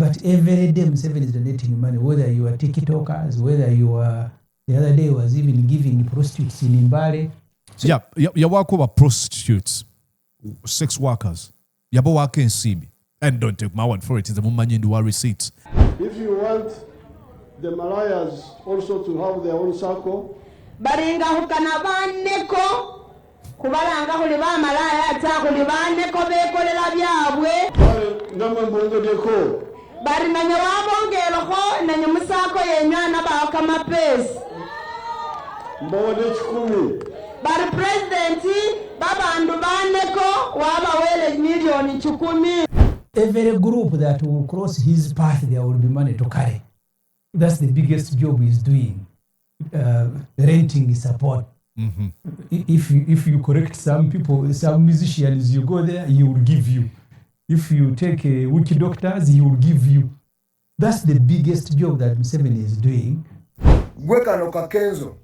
But every day Museveni is donating money, whether you are TikTokers, whether you are, the other day was even giving prostitutes in Mbale. So, you work over prostitutes, sex workers. You work in CB. And don't take my word for it, it's the moment you do our receipts. If you want the Malayas also to have their own circle, baringa hukana baneko kubalanga kuli ba malaya ata kuli baneko bekolela byabwe namwe mbongo deko bari nanye wabongeleko nanye musako yenyana ba kama pesi mbongo chikumi bari president babandu baneko wabawele milioni 10. Every group that will cross his path, there will be money to carry. That's the biggest job he's doing. Renting support. Mm-hmm. If you correct some people, some musicians, you go there, he will give you. If you take witch doctors, he will give you. That's the biggest job that Museveni is doing. Gwekano kakenzo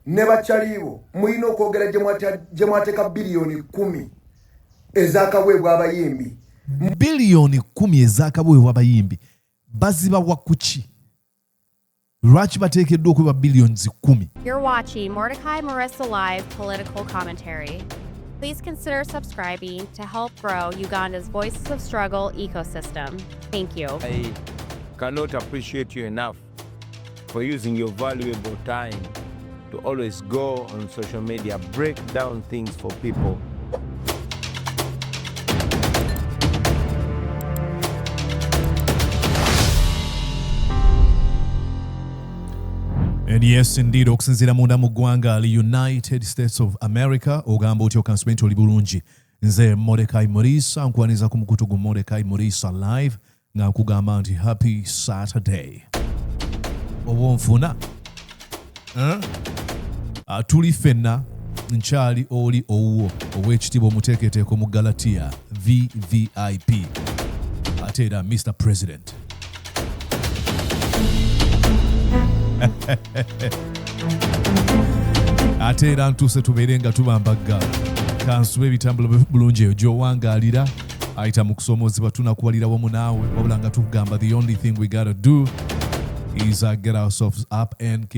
neba chaliwo muino kwogera jemwateka bilioni 10 ezakabwebwa abayimbi. Bilioni 10 ezakabwebwa abayimbi baziba wakuchi. Lwaki bateekeddwa okuba billions 10. You're watching Mordecai Marissa Live Political Commentary. Please consider subscribing to help grow Uganda's Voices of Struggle ecosystem. Thank you. I cannot appreciate you enough for using your valuable time to always go on social media, break down things for people. And yes, indeed, okusinziira munda mu ggwanga li United States of America, ogamba otyo kansumenti oli bulungi. Nze Mordecai Marissa, nkwaniza ku mukutu gu Mordecai Marissa Live, nga nkugamba nti happy Saturday. Obwo nfuna? Tuli fenna, nkyali oli owuwo, ow'ekitiibwa omuteeketeeko mu Galatia, VVIP. Ate era Mr. President. Ate era ntuuse tubeere nga tubambaga kansube ebitambulo bulungi eyo gy'owangaalira ayita mu kusomoozebwa tunakuwalira wamu naawe wabula nga tukugamba the only thing we gotta do is get ourselves up and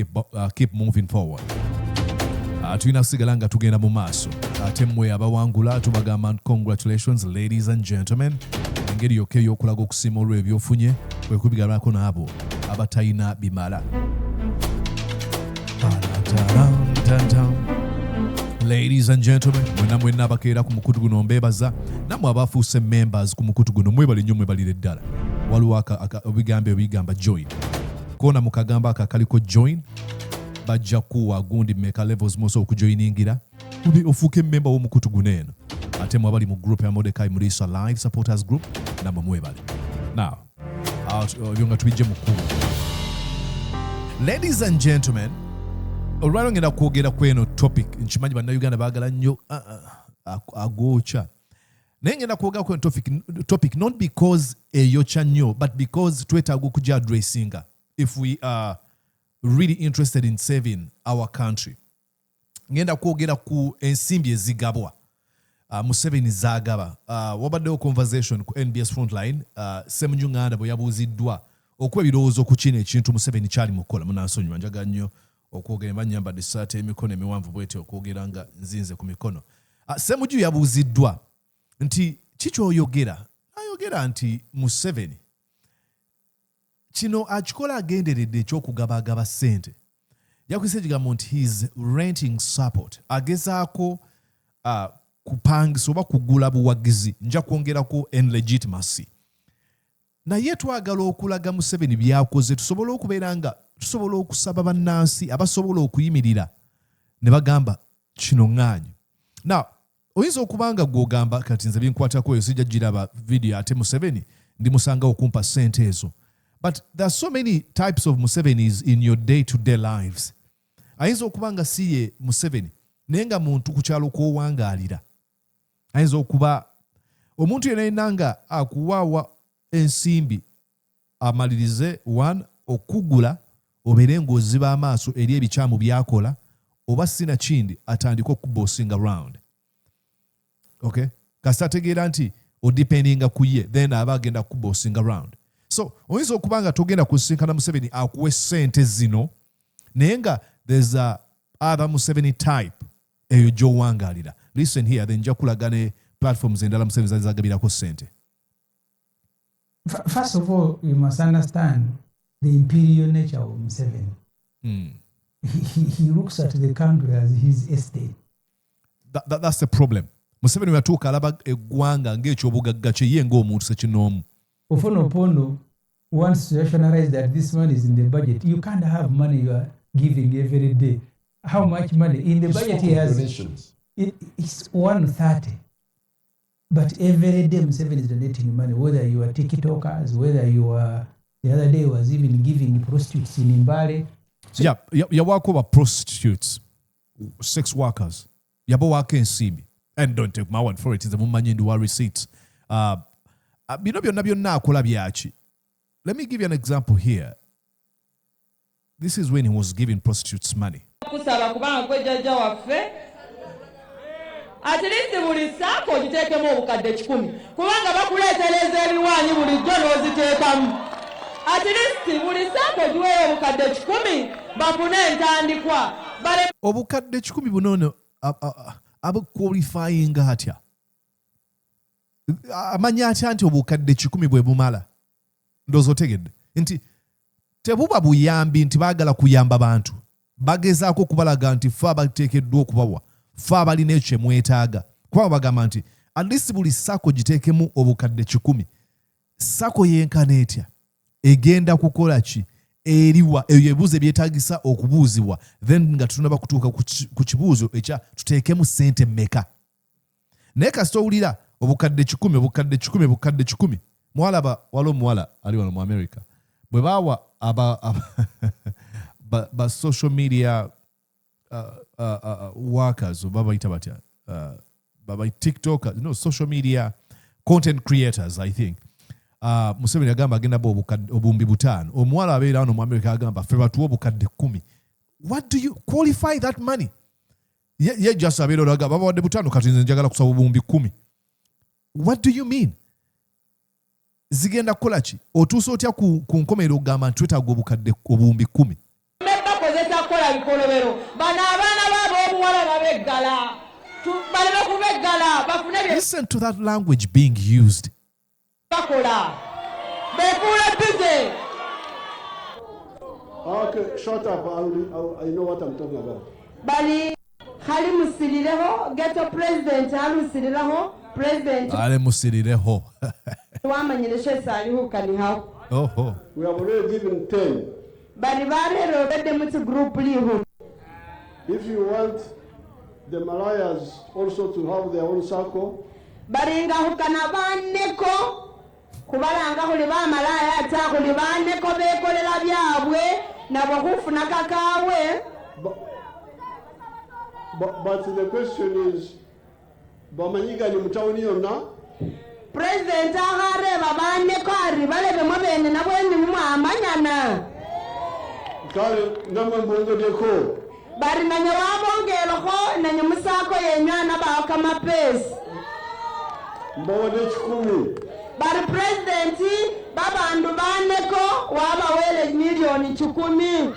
keep moving forward. Tulina kusigala nga tugenda mu maaso. Ate mmwe abawangula tubagamba congratulations ladies and gentlemen. Engeri yokka ey'okulaga okusiima olw'ebyofunye kwe kubigalako n'abo abatalina bimala. Ladies and gentlemen, mwenna abakeera ku mukutu guno mbeebaza, nammwe abafuuse members ku mukutu guno mwebale nnyo mwebalire ddala. Waliwo ebigambo ebigamba join. Koona mu kagambo akaliko join, bajja kuwa gundi mmeka levels moso okujoiningira ofuuke member w'omukutu guno eno. Ate mwabali mu group ya Mordecai Marissa Live Supporters Group, nammwe mwebale. Now, ebyo nga tubijje mu kkubo. Ladies and gentlemen, olwaliro ngenda kwogera ku eno topic, nkimanyi bannayuganda baagala nnyo agoocha. Naye ngenda kwogera ku eno topic not because eyokya nnyo, but because twetaaga okujja addressinga if we are really interested in saving our country. Ngenda kwogera ku ensimbi ezigabwa. Museveni zaagaba. Wabaddewo conversation ku NBS Frontline, Ssemunju Nganda bwe yabuuziddwa okuba ebirowoozo ku kino ekintu Museveni kyali mukola. Munansonyiwa njaga nnyo okwogera banyambadde essaati emikono emiwanvu bwete okwogera nga nzinze ku mikono. Ssemunju yabuuziddwa nti kiki oyogera? Ayogera nti Museveni kino akikola agenderedde ekyokugabagaba ssente. Yakwise ekigambo nti he's renting support. Agezaako kupangisa oba kugula buwagizi, nja kwongerako legitimacy. Naye twagala okulaga Museveni byakoze tusobola okubeera nga tusobola okusaba bannansi abasobola okuyimirira ne bagamba kino ŋŋaanyi. Now, oyinza okubanga gw'ogamba kati nze binkwatako eyo sijja giraba video ate Museveni ndimusanga okumpa ssente ezo. But there are so many types of Musevenis in your day-to-day lives. Ayinza okubanga si ye Museveni naye nga muntu ku kyalo kw'owangaalira. Ayinza okuba omuntu yenna nga akuwaawa ensimbi amalirize one okugula obeere ng'oziba amaaso eri ebikyamu byakola oba sina kindi atandika okubossing around. Okay? Kasita ategeera nti odependinga ku ye then aba agenda kubossing around. So oyinza okuba nga togenda kusisinkana Museveni akuwe ssente zino naye nga there's a other Museveni type eyo gy'owangaalira. Listen here, then nja kulaga ne platforms endala Museveni zagabirako ssente. First of all, you must understand the imperial nature of Museveni. He looks at the country as his estate. That's the problem. Museveni yatuuka alaba eggwanga ng'ekyobugagga kye ye ng'omuntu ssekinoomu. Opono wants to rationalize that this money is in the budget. You can't have money you are giving every day. How much money? In the budget he has, it's 130. But every day Museveni is donating money, whether you are TikTokers, whether you are, the other day was even giving prostitutes in Mbale. So, you walk over prostitutes, sex workers. You walk in Sibi. And don't take my word for it, it's the woman in the receipts. Let me give you an example here. This is when he was giving prostitutes money. At least buli saako ogiteekemu obukadde 10 kubanga bakuleetereza ebiwaanyi bulijjo n'oziteekamu. At least buli saako ogiweeyo obukadde 10 bafune entandikwa. Obukadde 10 buno abuqualifyinga atya? Amanya atya nti obukadde 10 bwe bumala? Ndowooza otegedde nti tebuba buyambi nti baagala kuyamba bantu. Bagezaako kubalaga nti ffe abateekeddwa okubawa. Ffe abalina ekyo mwetaaga. Kuba bagamba nti at least buli sako giteekemu obukadde 10. Sako yenkana etya? Egenda kukola ki? Eriwa eyo ebuuzo ebyetaagisa okubuuzibwa. Then nga tunaba kutuuka ku kibuuzo ekya tuteekemu ssente mmeka. Naye kasita owulira obukadde 10, obukadde 10, obukadde 10. Mwalaba waliwo omuwala ali wano mu America. Bwe baawa ba social media workers, or babayita batya, babai TikTokers, no, social media content creators, I think. Museveni agamba agenda bo obumbi 5. Omuwala abeera wano mu America agamba ffe batuwa obukadde 10. What do you qualify that money? Ye just abeera olagamba babawadde 5 kati nze njagala kusaba obumbi 10. What do you mean? Zigenda kukola ki? Otuusa otya ku nkomerero ogamba nti twetaaga obukadde obumbi 10? Listen to that language being used. Okay, shut up. I know what I'm talking about. Bali hali musirireho ghetto president alusirireho president ale musirireho wamanyire salihu kaniho. Oh. We have already given 10. Bali barero bedde mu group lihu. If you want the Malayas also to have their own circle, baringa hukana banneko kubalanga huli ba malaya ata huli banneko bekolera byabwe nabo kufuna kakaawe. But the question is, bamanyiga ni mutawuni yonna? President ahareba banneko ari balebe mwabene nabweni mwamanyana. Kale namwe mwongeddeko. Bari nanye wabongereho nanye musako yenywana bawaka mapesi. Mbawadde 10. Bari president babandu banneko wabawele milioni 10.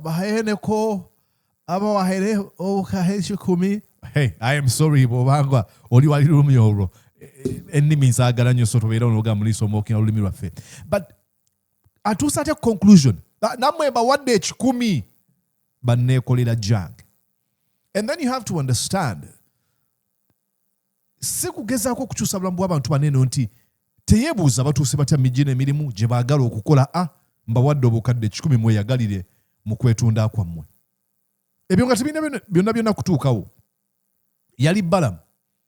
Baheneko abawahere okahe 10. Hey, I am sorry bobanga oli wali lumyoro. Ennimi nsaagala nnyo so tobeera onogamba muliiso omwokina olulimi lwaffe. But atuusa atya conclusion. Namwe bawadde 10. Banneekolera jang. And then you have to understand, si kugezaako okukyusa bulamu bw'abantu banene nti teyeebuuza batuuse batya mijji n'emirimu gye baagala okukola. Mbawadde obukadde 10 mweyagalire mu kwetunda kwammwe. Ebyo nga tebiina byonna kutuukawo. Yali Balamu,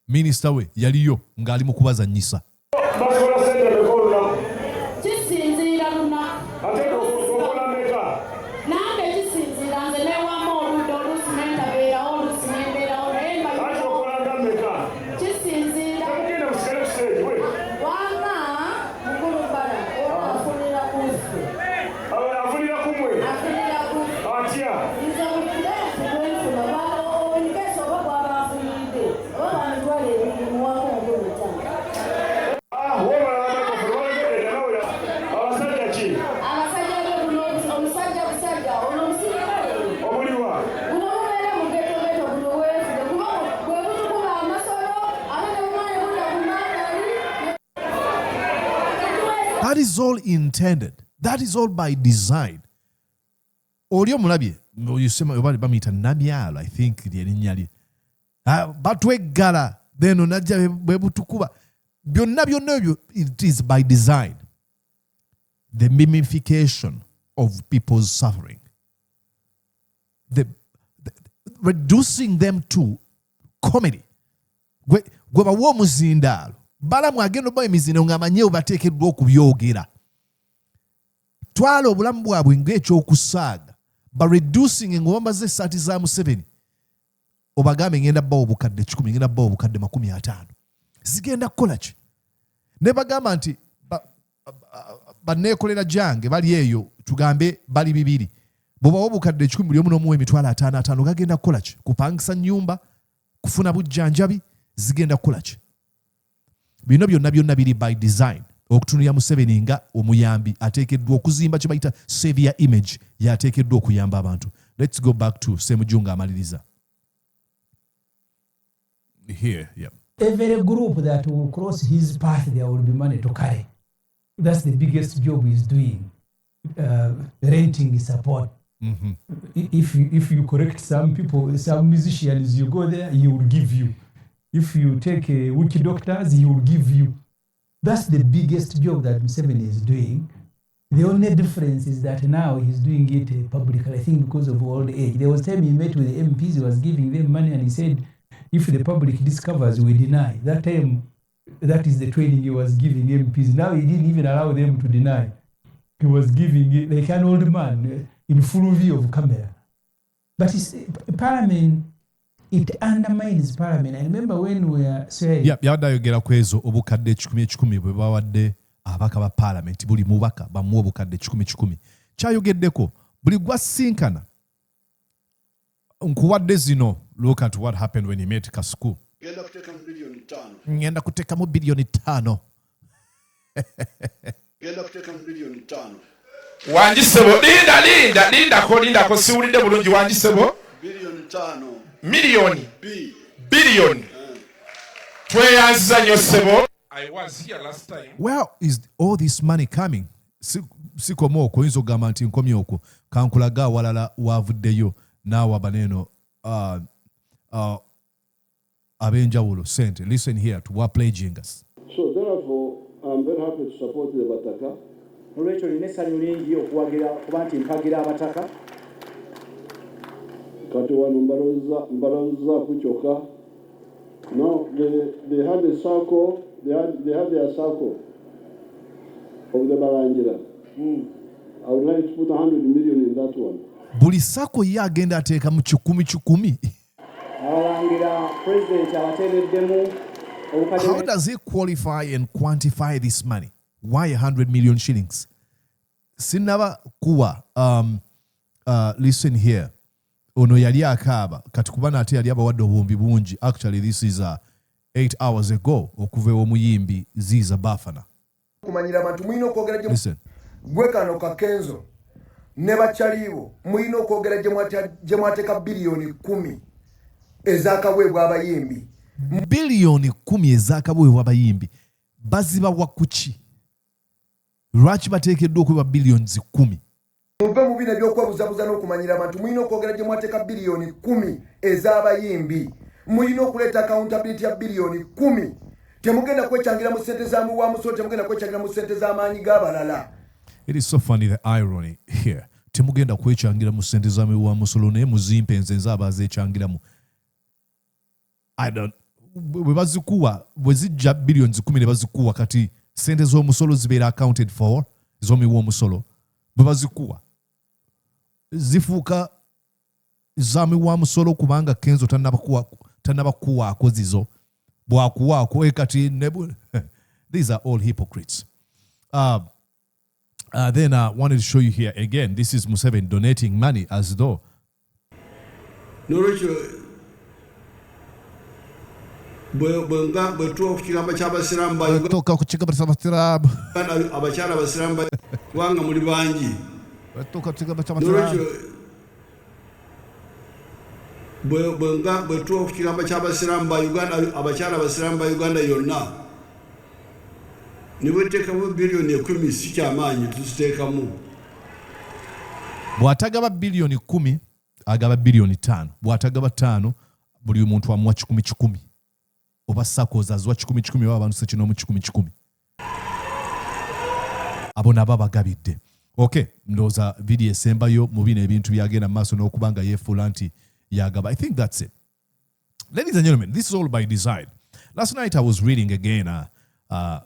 minisita we yaliyo ng'ali mu kubazannyisa. That is all intended. That is all by design. Olio mulabye oyusema obali bamita namyalo, I think lyerinnya lye. Batweggala then onajja bwebutukuba. Byonna ebyo it is by design. The mimification of people's suffering. The reducing them to comedy. Gwe bawa omuzindaalo. Balamu agenda oba emizindalo ng'amanyi bateekeddwa okubyogera. Twala obulamu bwabwe ng'ekyokusaaga. By reducing engoma z'essaati za Museveni. Obagambe ngenda bbawo obukadde 10, ngenda bbawo obukadde 50. Zigenda kukola ki? Ne bagamba nti banneekolera jange bali eyo tugambe bali 2. Bw'obawa obukadde 10 buli omu n'omuwa emitwalo 5 gagenda kukola ki? Kupangisa nnyumba, kufuna bujjanjabi, zigenda kukola ki? Bino byonna biri by design. Okutunulira Museveni nga omuyambi ateekeddwa okuzimba kye bayita savior image yateekeddwa okuyamba abantu. Let's go back to Ssemujunga amaliriza. Here, yeah. Every group that will cross his path, there will be money to carry. That's the biggest job he's doing. Renting support. Mm-hmm. If you correct some people, some musicians, you go there, he will give you. If you take witch doctors, he will give you. That's the biggest job that Museveni is doing. The only difference is that now he's doing it publicly, I think because of old age. There was a time he met with the MPs, he was giving them money and he said, if the public discovers, we deny. That time, that is the training he was giving MPs. Now he didn't even allow them to deny. He was giving it like an old man in full view of camera. But it's, Parliament, it undermines Parliament. I remember when we were saying... Yadayogera kwezo obukadde 10 bwe bawadde abaka ba Parliament buli mubaka bamuwa obukadde 10. Kyayogeddeko buli gwasinkana nkuwadde zino. Look at what happened when he met Kasuku. Ngenda kutekamu bilioni 5. Wanjisebo linda ko siwulidde bulungi wanjisebo bilioni tweyanziza nnyo sebo. I was here last time. Where is all this money coming? Sikomo oyinza okugamba nti nkomye okwo kankulaga walala wavuddeyo naawe abaneno abenjawulo sente. Listen here to what pledging us. So therefore, I'm very happy to support the Bataka. Olwekyo olina essanyu lingi okuwagira kuba nti mpagira abataka. Kati wano mbalonza kuchoka. No, they had a circle. They had their circle of the Barangira. I would like to put 100 million in that one. Buli sako ye agenda ateeka mu 10. Abalangira president abateereddemu obukadde. How does he qualify and quantify this money? Why 100 million shillings? Sinaba kuwa listen here. Ono yali akaaba kati kuba nate yali abawadde obuwumbi bungi. Actually this is 8 hours ago okuva omuyimbi Ziza Bafana. Kumanyira abantu mwino okwogera Listen. Gwe kano kakenzo ne bakyaliwo mwino okwogera gye mwateeka bilioni 10 ezakaweebwa abayimbi. Bilioni 10 ezakaweebwa abayimbi. Baziba wakuki. Lwaki bateekeddwa okuba billions 10? Muve mu bino by'okwebuzabuza n'okumanyira abantu mwino okwogera gye mwateeka bilioni 10 ez'abayimbi. Mwino okuleeta accountability ya bilioni 10. Temugenda kwechangira mu ssente za mu wa musolo, temugenda kwechangira mu ssente z'amaanyi g'abalala. It is so funny, the irony here. Temugenda kwechangira mu ssente za mu wa musolo naye muzimpe nzenze abazeechangiramu. I don't. Bwe bazikuwa bwe zijja billions 10 ne bazikuwa kati ssente z'omusolo zibeera accounted for z'omuwa omusolo. Bwe bazikuwa zifuuka z'omuwa musolo kubanga Kenzo tannabakuwaako zizo. Bwakuwaako ekati nebu. These are all hypocrites. Then I wanted to show you here again. This is Museveni donating money as though. Bwetoka kuchika basiramu abakyala basiramu kubanga muli bangi. Bwetoka kuchika basiramu bwetuwa ku kigambo ky'abasiraamu ba Uganda, abakyala abasiraamu ba Uganda yonna niwe tekamu bilioni 10 sikyamaanyi tuziteekamu. Bw'atagaba bilioni 10 agaba bilioni 5. Bw'atagaba 5 buli muntu amuwa 10 oba SACCOs azuwa 10 oba abantu sekinomu 10. Abo nabo bagabidde. Okay, ndowooza video esembayo mu bino ebintu byagenda maaso n'okubanga yeefuula nti yagaba. I think that's it. Ladies and gentlemen, this is all by design. Last night I was reading again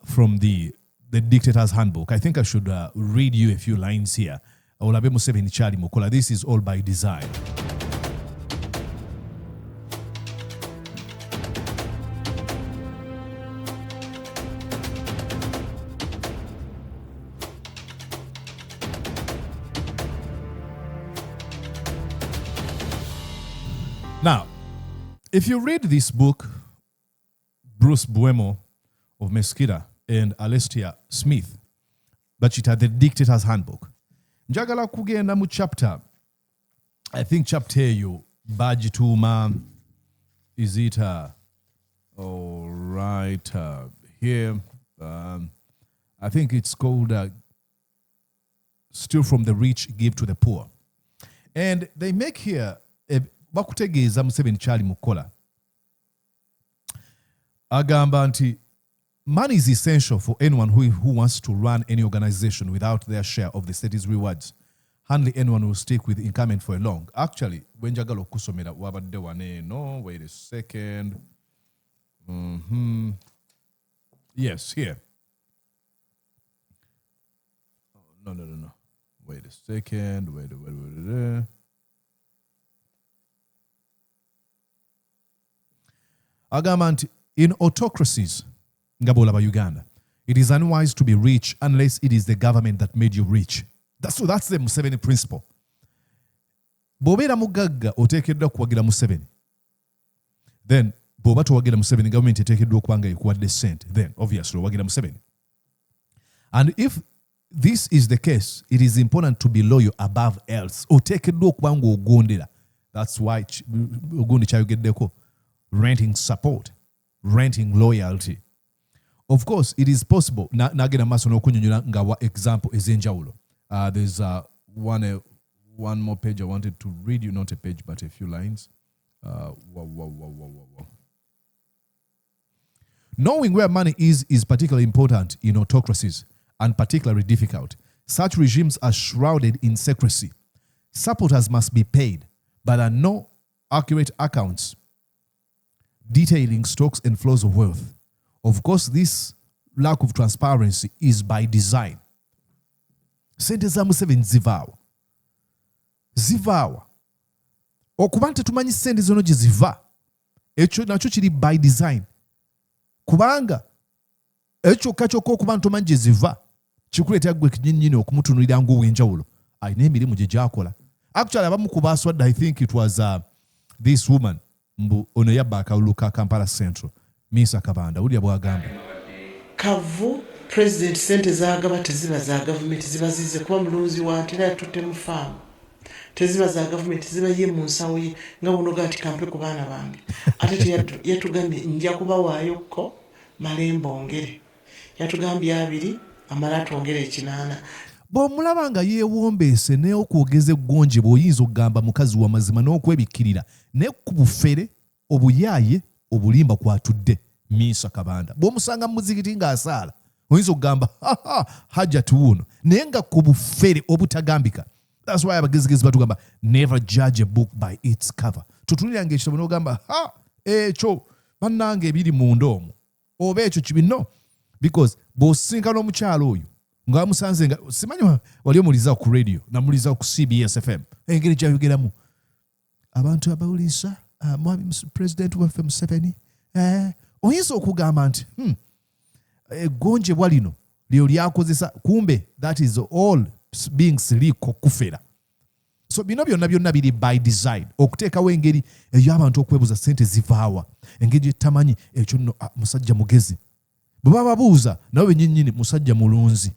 from the Dictator's Handbook. I think I should read you a few lines here. Olabe Museveni Chali Mukola. This is all by design. Now, if you read this book, Bruce Buemo of Mesquita and Alestia Smith, bachita The Dictator's Handbook, njagala kugenda mu chapter, I think chapter eyo bagituuma, is it all right here, I think it's called Steal from the Rich, Give to the Poor. And they make here bakutegeeza Museveni Chali Mukola agamba nti money is essential for anyone who wants to run any organization without their share of the state's rewards. Hardly anyone will stick with incumbent for a long. Actually, when njagala okusomera wabadde waneeno, wait a second. Yes, here. Oh, no. Wait a second. Wait. Agamba nti in autocracies, ngabola ba Uganda, it is unwise to be rich unless it is the government that made you rich. That's the Museveni principle. Bobera mugagga oteekeddwa kuwagira Museveni. Then boba towagira Museveni, government eteekeddwa okubanga ekuwadde ssente. Then obviously owagira Museveni. And if this is the case, it is important to be loyal above else. Oteekeddwa okubanga ogondera. That's why ogundi kyayogeddeko. Renting support, renting loyalty. Of course, it is possible. Nagenda maaso n'okunnyonnyola nga wa example ez'enjawulo. There's one more page I wanted to read you, not a page, but a few lines. Knowing where money is particularly important in autocracies and particularly difficult. Such regimes are shrouded in secrecy. Supporters must be paid, but there are no accurate accounts detailing stocks and flows of wealth. Of course, this lack of transparency is by design. Sente za Museveni zivaawa. Okuba tetumanyi sente zono gye ziva, ekyo nakyo kiri by design. Kubanga ekyo kyokka okuba tomanyi gye ziva kikuleetera gwe kinnyinnyini okumutunuulira ng'ow'enjawulo. Alina emirimu gye gy'akola. Actually, abamu ku baaswadde, I think it was this woman, mbu ono yabba akalulu ka Kampala Central, Misa Kabanda, wulya bw'agamba. Kavu president sente zagaba teziba za government, ziba zize kuba mulunzi wa ntera yatutte mu faamu. Teziba za government, ziba ye mu nsawo ye nga bunoga ati kampe ku baana bange. Ate yatugambye nja kubawaayo malembo ongere. Yatugambye 2 amala atwongere 8. Bw'omulaba nga yeewombeese n'okwogeza eggonje bw'oyinza okugamba mukazi wa mazima n'okwebikkirira ne ku bufere obuyaaye obulimba kwatudde Misa Kabanda. Bw'omusanga mu muzikiti ng'asaala oyinza okugamba hajjatu wuno naye nga ku bufere obutagambika. That's why abagezigezi batugamba never judge a book by its cover. Tutunuliranga ekitabo n'ogamba ekyo bannange ebiri munda omwo oba ekyo kibi no, because bw'osinkana omukyalo oyo nga musanze nga simanyi wali omuliza ku radio namuliza ku CBS FM engeri gyayogeramu abantu abawulisa mwami president waffe Museveni oyinza okugamba nti eggonjebwa lino lyo lyakozesa kumbe that is all being slick okufera. So bino byonna biri by design okuteekawo engeri ey'abantu okwebuuza sente zivaawa, engeri etamanyi ekyo nno musajja mugezi bwe bababuuza nawe bennyinnyini musajja mulunzi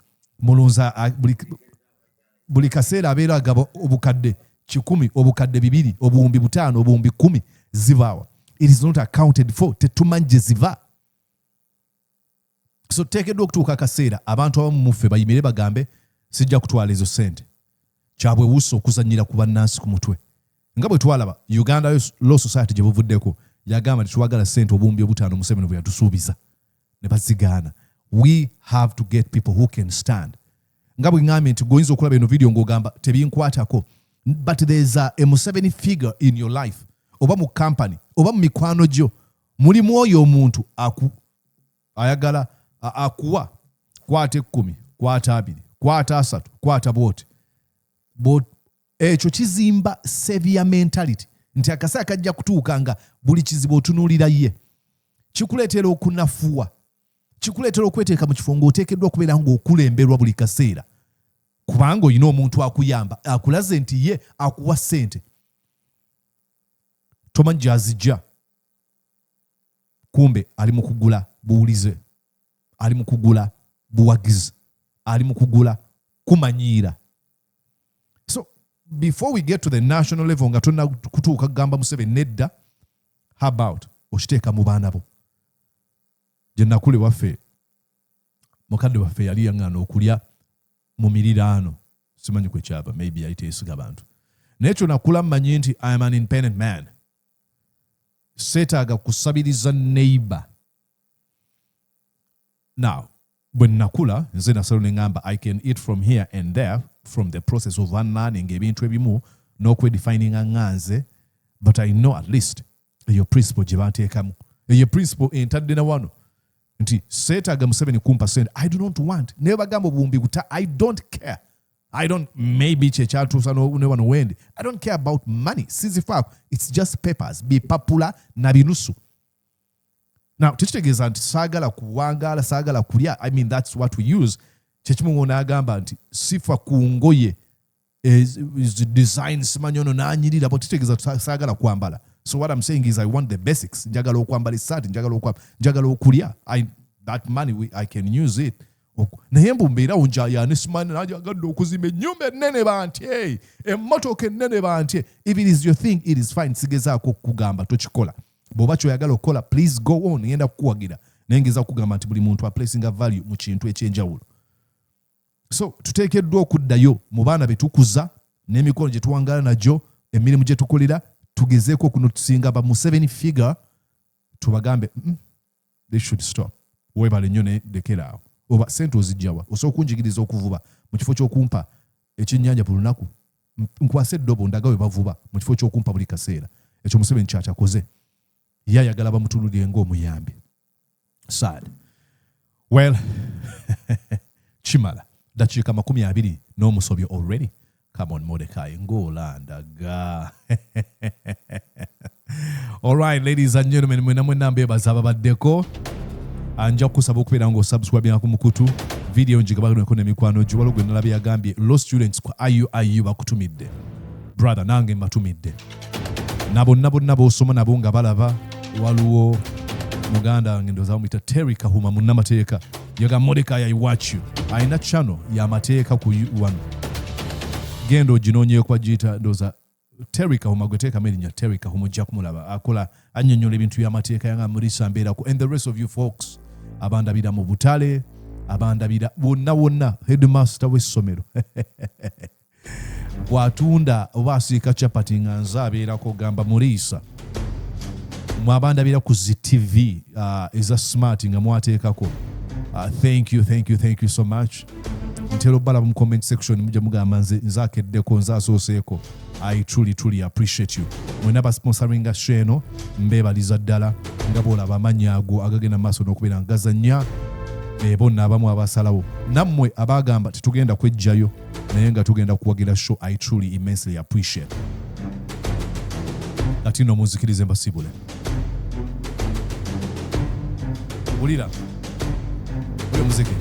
buli kaseera abeera agaba obukadde 10, obukadde 2, obuwumbi 5, obuwumbi 10 zivaawa. It is not accounted for. Tetumanyi gye ziva. So teekeddwa okutuuka akaseera abantu abamu muffe bayimire bagambe sijja kutwala ezo ssente kyabwe buusa okuzannyira ku bannansi ku mutwe nga bwe twalaba Uganda Law Society gye buvuddeko yagamba tetwagala ssente obuwumbi obutaano Museveni bwe yatusuubiza ne bazigaana. We have to get people who can stand. Nga bwe ngambye nti goyinza okulaba eno video ng'ogamba tebinkwatako, but there's a Museveni figure in your life oba mu company oba mu mikwano gyo mulimu oyo omuntu ayagala akuwa kwata 10 kwata 2 kwata 3 kwata bwoti ekyo kizimba savior mentality nti akaseera kajja kutuuka nga buli kizibu otunuulira ye, kikuleetera okunafuwa, kikuleetera okweteeka mu kifo ng'oteekeddwa okubeera ng'okulemberwa buli kaseera kubanga olina omuntu akuyamba akulaze nti ye akuwa ssente tomanyi gy'azijja, kumbe ali mu kugula buwulize, ali mu kugula buwagizi, ali mu kugula kumanyiira. So before we get to the national level nga tonna kutuuka kugamba Museveni nedda, how about okiteeka mu baana bo? Gye nakule waffe mukadde waffe yali yaŋŋaana okulya mu miriraano, simanyi kwe kyava, maybe yali teesiga bantu, naye kyo nakula mmanyi nti I am an independent man. Seetaaga kusabiriza neighbor. Now bwe nakula nze nasalo ne ngamba I can eat from here and there from the process of unlearning ebintu ebimu n'okwedefininga nganze, but I know at least eyo principle gye banteekamu, eyo principle entadde na wano nti seetaaga Museveni kumpa ssente. I do not want, naye bagamba obuwumbi buta, I don't care. I don't, maybe chekyatuusa ne wano wendi, I don't care about money. Sizifaako, it's just papers, be popular na binusu. Now tekitegeeza nti saagala kuwangaala, saagala kulya. I mean that's what we use. Kyekimu n'agamba nti sifa ku ngoye is design simanyi ono n'anyirira, but tekitegeeza saagala kwambala. So what I'm saying is I want the basics. Njagala okwambala essaati, njagala okulya. That money I can use it. Naye mbu mbeerawo njayane simani najagadde okuzimba ennyumba ennene bantye, emmotoka ennene bantye. If it is your thing, it is fine. Sigezaako okugamba tokikola. Bw'oba kyoyagala okukola, please go on. Ngenda kukuwagira. Naye ngeza okugamba nti buli muntu aplacinga value mu kintu ekyenjawulo. So tuteekeddwa okuddayo mu baana be tukuza n'emikono gye tuwangaala nagyo, emirimu gye tukolera, tugezeeko kuno tusinga ba Museveni figure tubagambe they should stop. Weebale nnyo ne lekeraawo. Oba ssente ozijjawa, osobola okunjigiriza okuvuba mu kifo ky'okumpa ekyennyanja buli lunaku, nkwasa eddobo ndaga we bavuba mu kifo ky'okumpa buli kaseera. Ekyo Museveni kyakyakoze. Ye ayagala bamutunulire ng'omuyambi. Sad. Well, kimala dakiika 20 n'omusobyo already. Come on, Mordecai, ng'olandaga. All right, ladies and gentlemen, mwena mbebaza ababaddeko. Anja kusaba okubeera ng'osubscribe ku mukutu video njigabaleko n'emikwano gyo waliwo gwe nalabye yagambye law students ku IU bakutumidde. Brother, nange mbatumidde. Bonna b'osoma nabo nga balaba waliwo muganda wange ndowooza bamuyita Terry Kahuma munnamateeka yaga Mordecai I watch you. Ayina channel y'amateeka ku wano. Genda oginoonyeeko kwa giyita ndowooza Terry Kahuma, gwe teekamu erinnya Terry Kahuma ojja kumulaba. Akola annyonnyola ebintu by'amateeka yanga Mulisa Mbeerako and the rest of you folks abandabira mu butale, abandabira wonna headmaster w'essomero. Bw'atunda oba asiika chapati nga nze abeerako gamba Mulisa. Mwabandabira ku ZTV eza smart nga mwateekako. Thank you so much. Ntera obbala mu comment section mujja mugamba nze akeddeko, nze asooseeko. I truly appreciate you. Mwena ba sponsoring show eno mbebaliza ddala nga bw'olaba amannya ago agagenda maaso n'okubeera ngazannya. Bonna abamu abasalawo nammwe abagamba tetugenda kwejjayo naye nga tugenda kuwagira show. I truly immensely appreciate. Kati nno muzikirize mbasibule. Ulira muziki.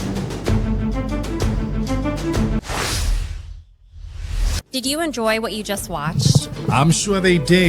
Did you enjoy what you just watched? I'm sure they did.